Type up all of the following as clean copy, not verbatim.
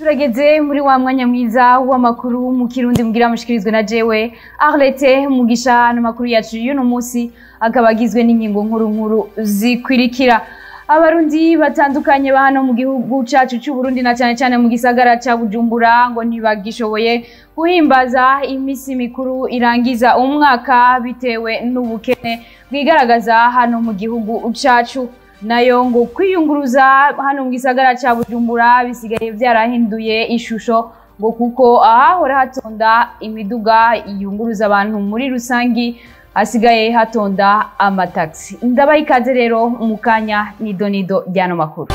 Turageze muri wa mwanya mwiza w'amakuru mu Kirundi mugira mushikirizwe na jewe Arlette Mugisha n'amakuru yacu y'uno munsi akabagizwe n'ingingo nkuru zikwirikira. Abarundi batandukanye ba hano mu gihugu cacu cy'u Burundi na cyane mu gisagara ca Bujumbura ngo ntibagishoboye guhimbaza imisi mikuru irangiza umwaka bitewe n'ubukene bwigaragaza hano mu gihugu cacu. Nayo ngo kwiyunguruza hano mu gisagara ca Bujumbura bisigaye byarahinduye ishusho ngo kuko ahahora hatonda imiduga yunguruza abantu muri rusangi hasigaye hatonda amataxi. Ndabaye ikaze rero mu kanya nidonido ryano makuru.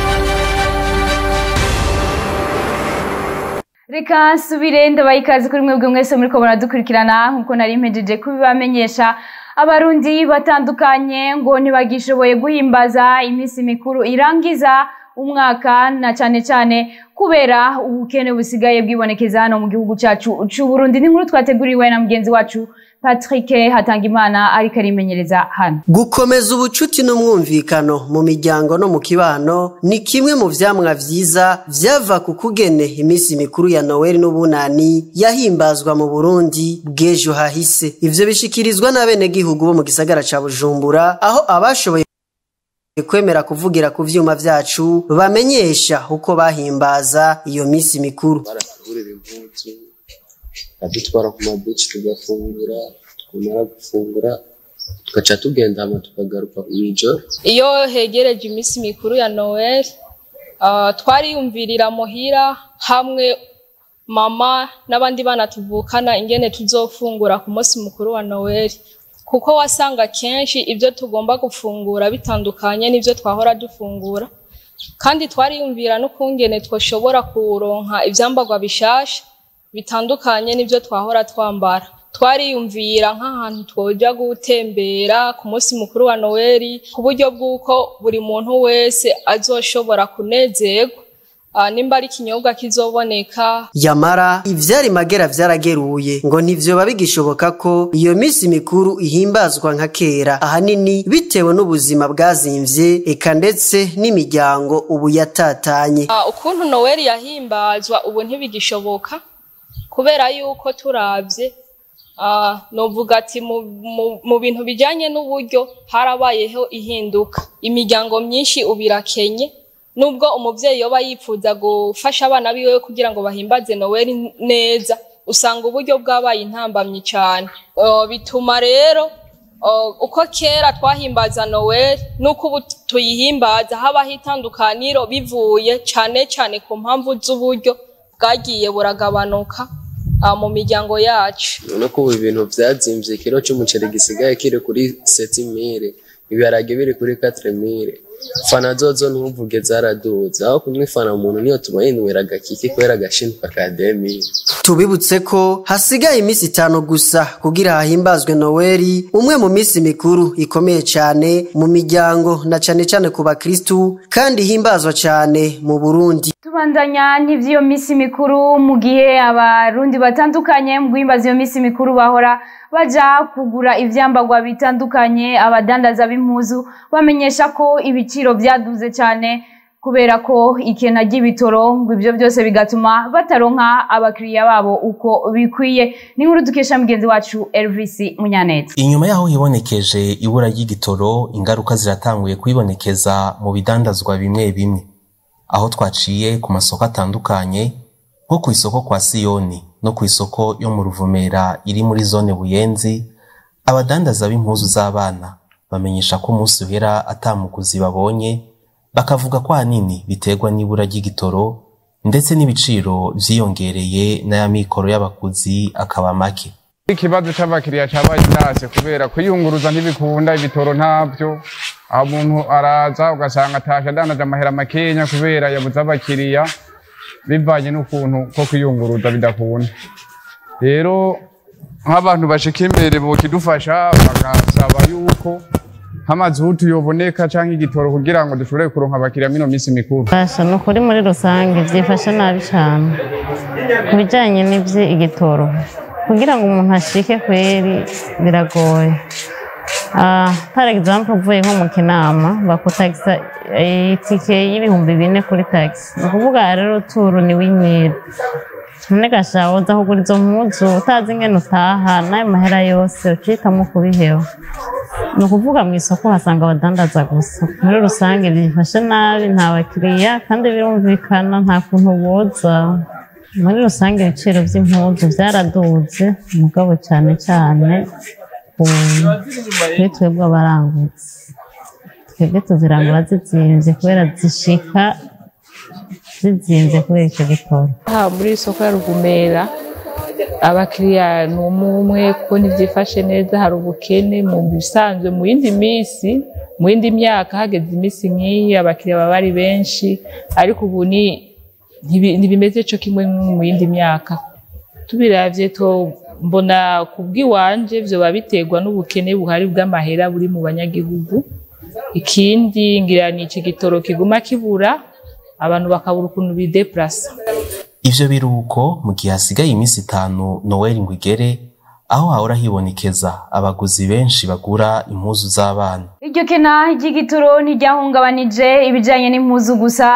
Reka nsubire ndabaye ikaze kuri mwebwe mwese muriko baradukurikirana nkuko nari mpejeje kubibamenyesha. Abarundi batandukanye ngo ntibagishoboye guhimbaza imisi mikuru irangiza umwaka na cyane kubera ubukene busigaye bwibonekeza hano mu gihugu cacu cy'u Burundi. Ni nkuru twateguriwe na mugenzi wacu Patrick Hatangimana ariko arimenyereza hano. Gukomeza ubucuti n'umwumvikano mu miryango no mu kibano ni kimwe mu vyamwa vyiza vyava ku kugene imisi mikuru ya Noel n'ubunani yahimbazwa mu Burundi bw'ejo hahise. Ivyo bishikirizwa n'abene gihugu bo mu gisagara ca Bujumbura aho abashoboye kwemera kuvugira ku vyuma vyacu bamenyesha uko bahimbaza iyo misi mikuru. Adutwara ku mabici tugafungura, tukamara gufungura tugaca tugenda hama tukagaruka mw'ijoro. Iyo hegereje imisi mikuru ya Noel twariyumvirira muhira hamwe mama n'abandi bana tuvukana ingene tuzofungura ku munsi mukuru wa Noel, kuko wasanga kenshi ibyo tugomba gufungura bitandukanye n'ivyo twahora dufungura, kandi twariyumvira no kungene twoshobora kuronka ivyambagwa bishasha bitandukanye n'ivyo twahora twambara. Twariyumvira nk'ahantu twoja gutembera ku munsi mukuru wa Noel ku buryo bw'uko buri muntu wese azoshobora kunezerwa nimba ari ikinyobwa kizoboneka. Yamara ivyari magera vyarageruye ngo ntivyoba bigishoboka ko iyo misi mikuru ihimbazwa nka kera, ahanini bitewe n'ubuzima bwazimvye eka ndetse n'imiryango ubu yatatanye. Ukuntu Noel yahimbazwa ubu ntibigishoboka kubera yuko turavye novuga ati mu bintu bijanye n'uburyo harabayeho ihinduka. Imiryango myinshi ubirakenye, nubwo umuvyeyi yoba yipfuza gufasha abana biwe kugira ngo bahimbaze Noel neza, usanga uburyo bwabaye intambamyi cyane. Bituma rero uko kera twahimbaza Noel nuko ubu tuyihimbaza habaho itandukaniro bivuye cyane ku mpamvu z'uburyo bwagiye buragabanuka mu miryango yacu. None ko ibintu vyazimvye, kiro cy'umuceri gisigaye kiri kuri 7000, ibiharage biri kuri 4000. Fana zozo ntuvuge zaraduza, aho kumwe fana umuntu niyo tumayinwera gakiki kwera gashinzwe academy. Tubibutse ko hasigaye imisi 5 gusa kugira hahimbazwe Noel, umwe mu misi mikuru ikomeye cyane mu miryango na cyane ku bakristu kandi himbazwa cyane mu Burundi. Tubandanya n'ivyo misi mikuru mu gihe abarundi batandukanye mu guhimbaza iyo misi mikuru bahora baja kugura ivyambagwa bitandukanye. Abadandaza b'impuzu bamenyesha ko ibiciro byaduze cyane kubera ko ikena ry'ibitoro ngo ivyo byose bigatuma bataronka abakiriya babo uko bikwiye. Ni nkuru dukesha mugenzi wacu Elvis Munyaneza. Inyuma yaho hibonekeje ibura ry'igitoro, ingaruka ziratanguye kwibonekeza mu bidandazwa bimwe aho twaciye ku masoko atandukanye nko ku isoko kwa Siyoni no ku isoko yo mu Ruvumera iri muri zone Buyenzi. Abadandaza b'impuzu z'abana bamenyesha ko umunsi uhera atamuguzi babonye, bakavuga ko ahanini biterwa n'ibura ry'igitoro ndetse n'ibiciro vyiyongereye n'aya mikoro y'abaguzi akaba make. Ikibazo c'abakiriya cabaye ndase kubera kwiyunguruza ntibikunda, ibitoro ntavyo, aho umuntu araza ugasanga atasha danaje amahera makenya kubera yabuze abakiriya bivanye n'ukuntu ko kwiyunguruza bidakunda. Rero nk'abantu bashika imbere bo kidufasha bagasaba yuko nk'amazutu yoboneka canke igitoro kugira ngo dushobore kuronka abakiriya mino misi mikuru. Basha nukuri muri rusange vyifasha nabi cyane kubijanye n'ivyo igitoro, kugira ngo umuntu ashike kweri biragoye. par exemple uvuye nko mu Kinama bakutagisa itike y'ibihumbi 4 kuri taxi. Ni ukuvuga rero turu ni winyira. None gasha woza kugura izo mpuzu utazi ingene utaha nayo mahera yose ucitamo kubihewa. Ni ukuvuga mu isoko hasanga abadandaza gusa. Muri rusange bifashe nabi nta bakiriya kandi birumvikana nta kuntu boza. Muri rusange ibiciro by'impuzu byaraduze mugabo cyane kuri twebwe abarangutse. Twebwe tuzirangura zizimvye kubera zishika zizimvye kubera ico gitoro. Muri isoko ya Rugumera abakiriya ni umwe kuko ntivyifashe neza, hari ubukene mu bisanzwe. Mu yindi minsi, mu yindi myaka hageze imisi nk'iyi abakiriya baba ari benshi, ariko ubu ntibimeze co kimwe mu yindi myaka. Tubiravye mbona kubw'iwanje vyoba biterwa n'ubukene buhari bw'amahera buri mu banyagihugu. Ikindi ngira ni iki gitoro kiguma kibura, abantu bakabura ukuntu bideplasa. Ivyo biruko mu gihe hasigaye imisi 5 Noel ngo igere, aho hahora hibonekeza abaguzi benshi bagura impuzu z'abana. Iryo kena ry'igitoro ntiryahungabanije ibijanye n'impuzu gusa.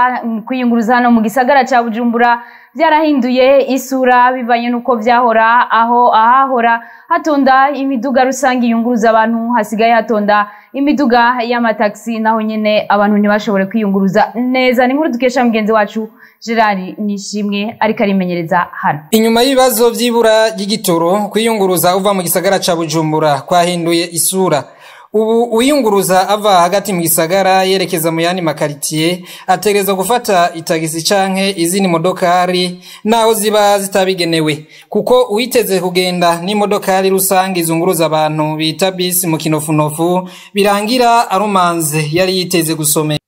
Kwiyunguruza hano mu gisagara ca Bujumbura byarahinduye isura bivanye nuko vyahora, aho ahahora hatonda imiduga rusange iyunguruza abantu hasigaye hatonda imiduga y'amataxi, naho nyene abantu ntibashobore kwiyunguruza neza. Ni nkuru dukesha mugenzi wacu Gerard Nishimwe ariko arimenyereza hano. Inyuma y'ibibazo vy'ibura ry'igitoro, kwiyunguruza uva mu gisagara ca Bujumbura kwahinduye isura. Ubu uyunguruza ava hagati mu gisagara yerekeza mu yandi makaritiye ategerezwa gufata itagisi canke izindi modokari naho ziba zitabigenewe, kuko uiteze kugenda n'imodokari rusange izunguruza abantu bita bisi mu kinofunofu birangira arumanze yari yiteze gusomera.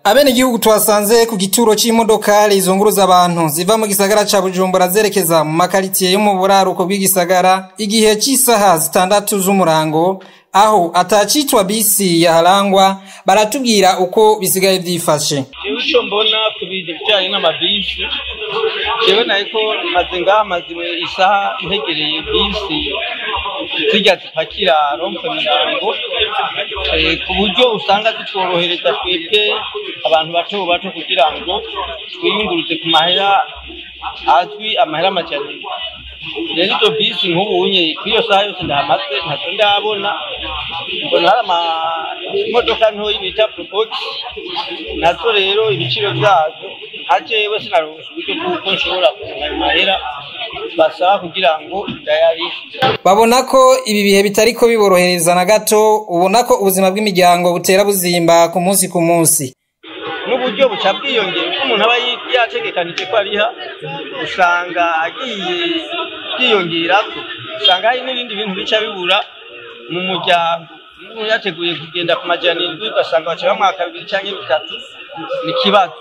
Abene gihugu twasanze ku gituro c'imodokari izunguruza abantu ziva mu gisagara ca Bujumbura zerekeza mu makaritiye yo mu buraruko bw'igisagara igihe c'isaha 6 z'umurango, aho atacitwa bisi yaharangwa. Baratubwira uko bisigaye vyifashe. Ico mbona kubijanye n'amabisi, jewe nayiko maze isaha ntegereye bisi zijya zipakira rompe mirango, ku buryo usanga zitworohereza twebwe abantu bato kugira ngo twiyunguruze ku mahera azwi, amahera macane. Rero izo bisi nk'ubunye kwiyo saha yose ndahamaze ntazo ndabona, mbona hari imodoka ntoyi bita probox, nazo rero ibiciro vyazo hajewe sinaronse uburyo bw'uko nshobora kuronka amahera basaba kugira ngo ndayarihe. Babona ko ibi bihe bitariko biborohereza na gato, ubona ko ubuzima bw'imiryango butera buzimba ku munsi. N'uburyo buca bwiyongera ko umuntu aba yategekanije ko ariha, usanga agiye kwiyongera, usanga hari n'ibindi bintu bica bibura mu muryango. Umuntu yateguye kugenda ku majana 7 ugasanga baca bamwaka 2 canke 3, ni kibazo.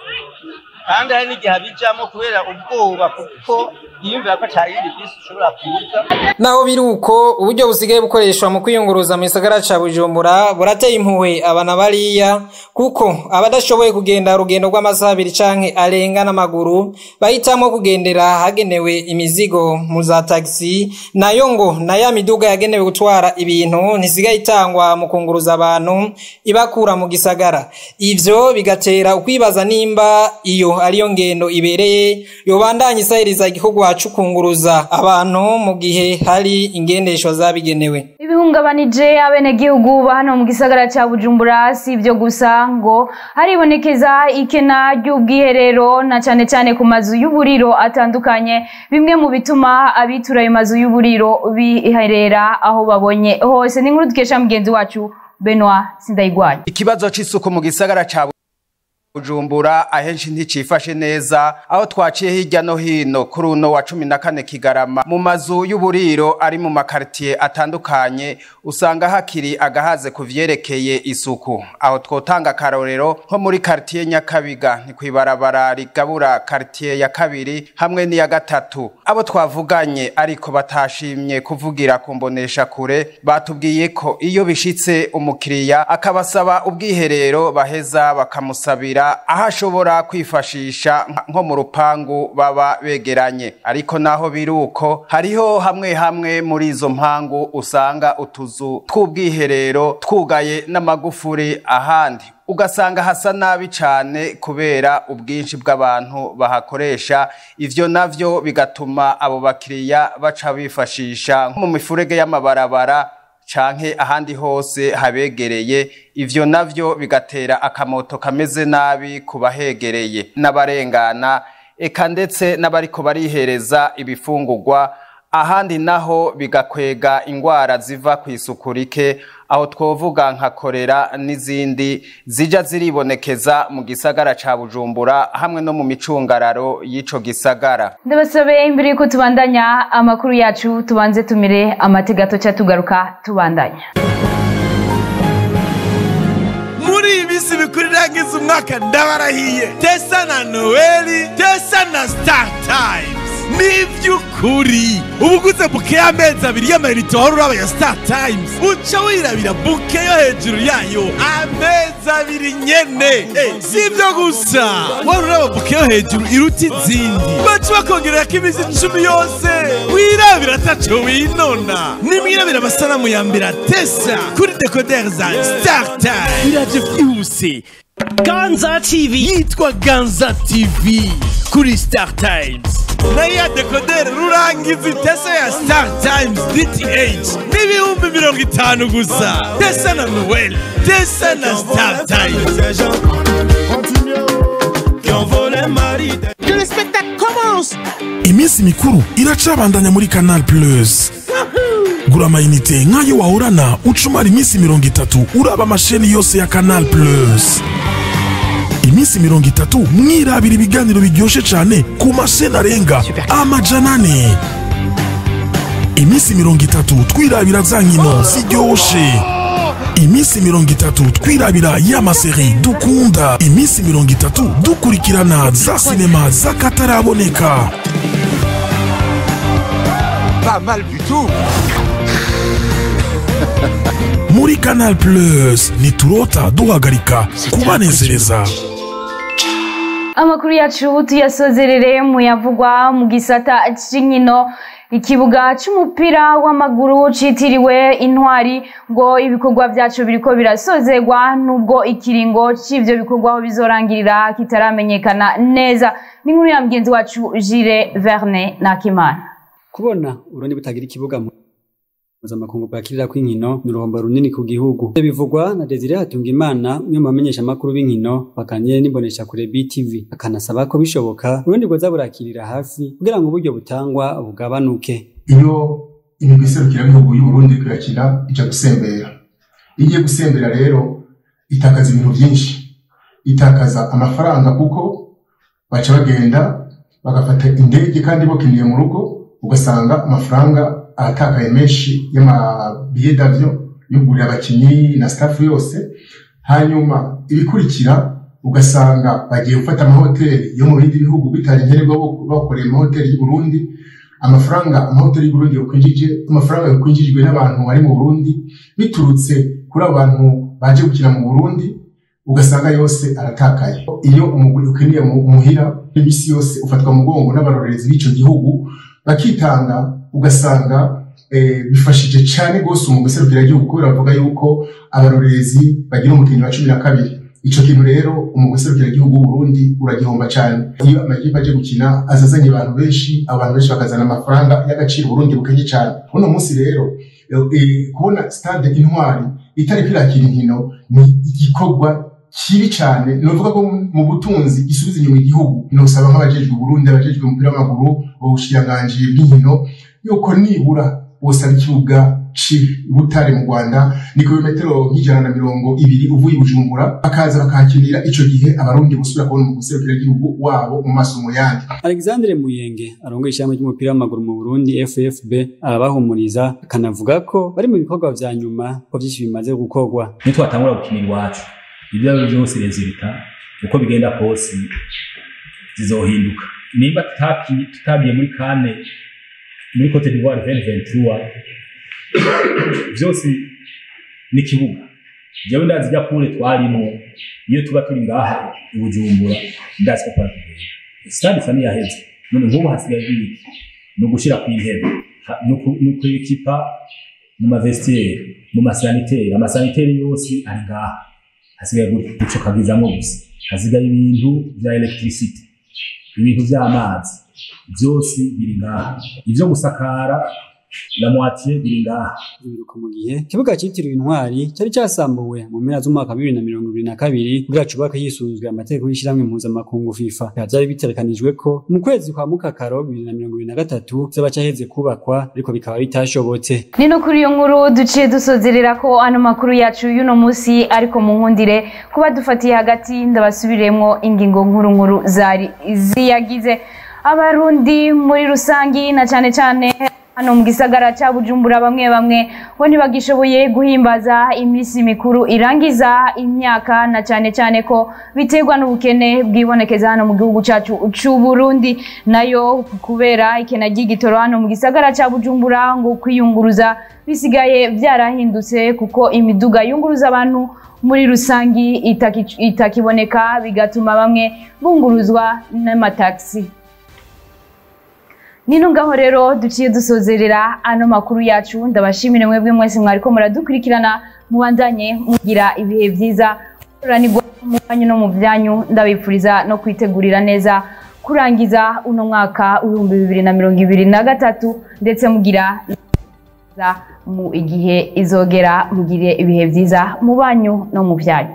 Kandi hari n'igihe abijamo kubera ubwoba kuko yiyumvira ko atayindi bisi ishobora kuza. Naho biruko uburyo busigaye bukoreshwa mu kwiyunguruza mu gisagara ca Bujumbura burateye impuhwe abana bariya, kuko abadashoboye kugenda urugendo rw'amasaha 2 canke arenga n'amaguru bahitamo kugendera hagenewe imizigo mu za taxi, nayo ngo na ya miduga yagenewe gutwara ibintu ntisigaye itangwa mu kunguruza abantu ibakura mu gisagara. Ivyo bigatera ukwibaza nimba iyo ariyo ngendo ibereye yobandanya isahiriza igihugu wacu kunguruza abantu mu gihe hari ingendeshwa zabigenewe. Ibihungabanije abenegihugu hano mu gisagara ca Bujumbura si ibyo gusa, ngo haribonekeza ikena ry'ubwiherero na cane ku mazu y'uburiro atandukanye, bimwe mu bituma abitura ayo mazu y'uburiro biherera aho babonye hose. Ni nkuru dukesha mugenzi wacu Benoit Sindayigwanya. Ikibazo c'isuku mu gisagara ca Bujumbura ahenshi nticifashe neza, aho twaciye hirya no hino kuri uno wa 14 Kigarama mu mazu y'uburiro ari mu makartier atandukanye, usanga hakiri agahaze kuvyerekeye isuku. Aho twotanga karorero nko muri quartier Nyakabiga ni kwibarabara rigabura quartier ya kabiri hamwe ni ya gatatu. Abo twavuganye ariko batashimye kuvugira kumbonesha kure, batubwiye ko iyo bishitse umukiriya akabasaba ubwiherero baheza bakamusabira kugira aho ashobora kwifashisha nko mu rupangu baba begeranye. Ariko naho biruko hariho hamwe muri izo mpangu usanga utuzu tw'ubwiherero twugaye n'amagufuri, ahandi ugasanga hasa nabi cane kubera ubwinshi bw'abantu bahakoresha. Ivyo navyo bigatuma abo bakiriya baca bifashisha mu mifurege y'amabarabara canke ahandi hose habegereye. Ivyo navyo bigatera akamoto kameze nabi kubahegereye n'abarengana, eka ndetse n'abariko barihereza ibifungurwa. Ahandi naho bigakwega ingwara ziva kw'isuku rike, aho twovuga nka korera n'izindi zija ziribonekeza mu gisagara ca Bujumbura hamwe no mu micungararo y'ico gisagara. Ndabasabe imbere yuko tubandanya amakuru yacu tubanze tumire amategato ca tugaruka tubandanya. Muri ibisi bikuri rangiza umwaka ndabarahiye. Tesa na Noeli, Tesa na Star Times. Nivyukuri ubuguze buke y'amezi abiri y'amayinite wari uraba ya Star Times uca wirabira buke yo hejuru yayo amezi abiri nyene. Sivyo gusa, wari uraba buke yo hejuru iruta izindi baca bakongererako imizi 10 yose wirabira ataco winona. Nimwirabira amasanamu ya mbere Tesa kuri decoder za Star Times biraje vyihuse. Ganza TV yitwa Ganza TV kuri Star Times. Na ya decoder rurangiza Tesa ya Star Times DTH n'ibihumbi 50 gusa. Tesa na Noel, Tesa na Star Times. Que le spectacle commence. Iminsi mikuru iracabandanya muri Canal Plus. Gura amayinite nk'ayo wahorana ucumara iminsi 30 uraba amasheni yose ya Canal Plus. Iminsi 30 mwirabira ibiganiro biryoshe cane ku masheni arenga amajanane. Iminsi 30 twirabira za nkino ziryoshe. Iminsi 30 twirabira y'amaseri dukunda. Iminsi 30 dukurikirana za sinema zakataraboneka. Pas mal du tout. Muri Canal Plus niturota duhagarika kubanezereza. Amakuru yacu tuyasozerere mu yavugwa mu gisata c'inkino. Ikibuga c'umupira w'amaguru citiriwe Intwari ngo ibikorwa vyacu biriko birasozerwa nubwo ikiringo c'ivyo bikorwa aho bizorangirira kitaramenyekana neza. Ni nkuru ya mugenzi wacu Jire Verne Nakimana. Kubona Urundi butagira ikibuga mpuzamakungu bwakirira kw'inkino ni uruhombo runini ku gihugu. Bivugwa na Desire Hatungimana, umwe mu bamenyesha amakuru b'inkino bakanye n'imbonesha kure BTV, akanasaba ko bishoboka Urundi bwoza burakirira hafi kugira ngo uburyo butangwa bugabanuke. Iyo imigwi iserukirabihugu y'u Burundi irakina ija gusembera, igiye gusembera rero itakaza ibintu byinshi, itakaza amafaranga kuko baca bagenda bagafata indege kandi bokiniye mu rugo, ugasanga amafaranga atakaye menshi y'amabiye d'avion yugurira abakinyi na staff yose. Hanyuma ibikurikira ugasanga bagiye gufata amahoteli yo mu bindi bihugu bitari nkenerwa bakoreye amahoteli y'u Burundi. Amahoteli y'u Burundi yokwinjije amafaranga yokwinjijwe n'abantu bari mu Burundi biturutse kuri abantu baje gukina mu Burundi, ugasanga yose aratakaye. Iyo umugwi ukiniye muhira ibisi yose ufatwa mu mugongo n'abarorerezi b'ico gihugu bakitanga, ugasanga bifashije cyane gose umugwi serukiragihugu kubera bavuga yuko abarorerezi bagira umukinyi wa 12. Ico kintu rero umugwi serukiragihugu w'u Burundi uragihomba cyane. Iyo amakipe aje gukina azazanye abantu benshi bakazana amafaranga y'agaciro Burundi bukenye cyane. Uno munsi rero kubona stade Intwari itari kwirakira inkino ni igikorwa kibi cyane. Novuga ko mu butunzi gisubiza inyuma igihugu. Nosaba nk'abajejwe Burundi, abajejwe umupira w'amaguru, ubushikiranganje bw'inkino yuko nibura bosaba ikibuga Butare mu Rwanda ni kilometero nk'ijana uvuye Bujumbura, bakaza bakakinira ico gihe abarundi busubira kubona mu serukiragihugu wabo mu maso mu yandi. Alexandre Muyenge arongoye ishami ry'umupira w'amaguru mu Burundi FFB arabahumuriza, akanavuga ko bari mu bikorwa vya nyuma ko vyinshi bimaze gukorwa. Nitwatangura gukinira iwacu ibyo byose resulta uko bigenda kose zizohinduka. Niba tutabiye muri kane muri Cote d'Ivoire 2023 byose ni kibuga. Jewe ndazijya kure twarimo iyo tuba turi ngaha i Bujumbura ndazi ko twari kugenda stade fani yaheze none nk'ubu hasigaye ibiki no gushira ku intebe no kwikipa mu mavestiaire mu masanitaire amasanitaire yose ari ngaha hasigaye guco kagizamo gusa hasigaye ibintu bya electricity ibintu by'amazi byose biri ngaha ivyo gusakara la moitié biri ngaha mu gihe kibuga cyitiriwe intwari cyari cyasambuwe mu mpera z'umwaka 2022 kugira cubaka yisunzwe amategeko y'ishiramwe mpuzamakungu FIFA byari biterekanijwe ko mu kwezi kwa mukakaro 2023 zaba cyaheze kubakwa ariko bikaba bitashobotse. Nino kuri iyo nkuru duciye dusozerera ko ano makuru yacu y'uno musi ariko mu nkundire kuba dufatiye hagati ndabasubiremwo ingingo nkuru zari ziyagize abarundi muri rusangi na cyane hano mu gisagara ca Bujumbura bamwe bo ntibagishoboye guhimbaza imisi mikuru irangiza imyaka na cyane ko biterwa n'ubukene bwibonekeza hano mu gihugu cacu c'u Burundi nayo kubera ikena ry'igitoro hano mu gisagara ca Bujumbura ngo kwiyunguruza bisigaye byarahindutse kuko imiduga yunguruza abantu muri rusangi itakiboneka bigatuma bamwe bunguruzwa n'amataxi. Nino ngaho rero duciye dusozerera ano makuru yacu ndabashimire mwebwe mwese mwariko muradukurikirana mubandanye mugira ibihe byiza uranirwa mu banyu no mu byanyu ndabipfuriza no kwitegurira neza kurangiza uno mwaka 2023 ndetse mugira mu igihe izogera mugire ibihe byiza mu banyu no mu byanyu.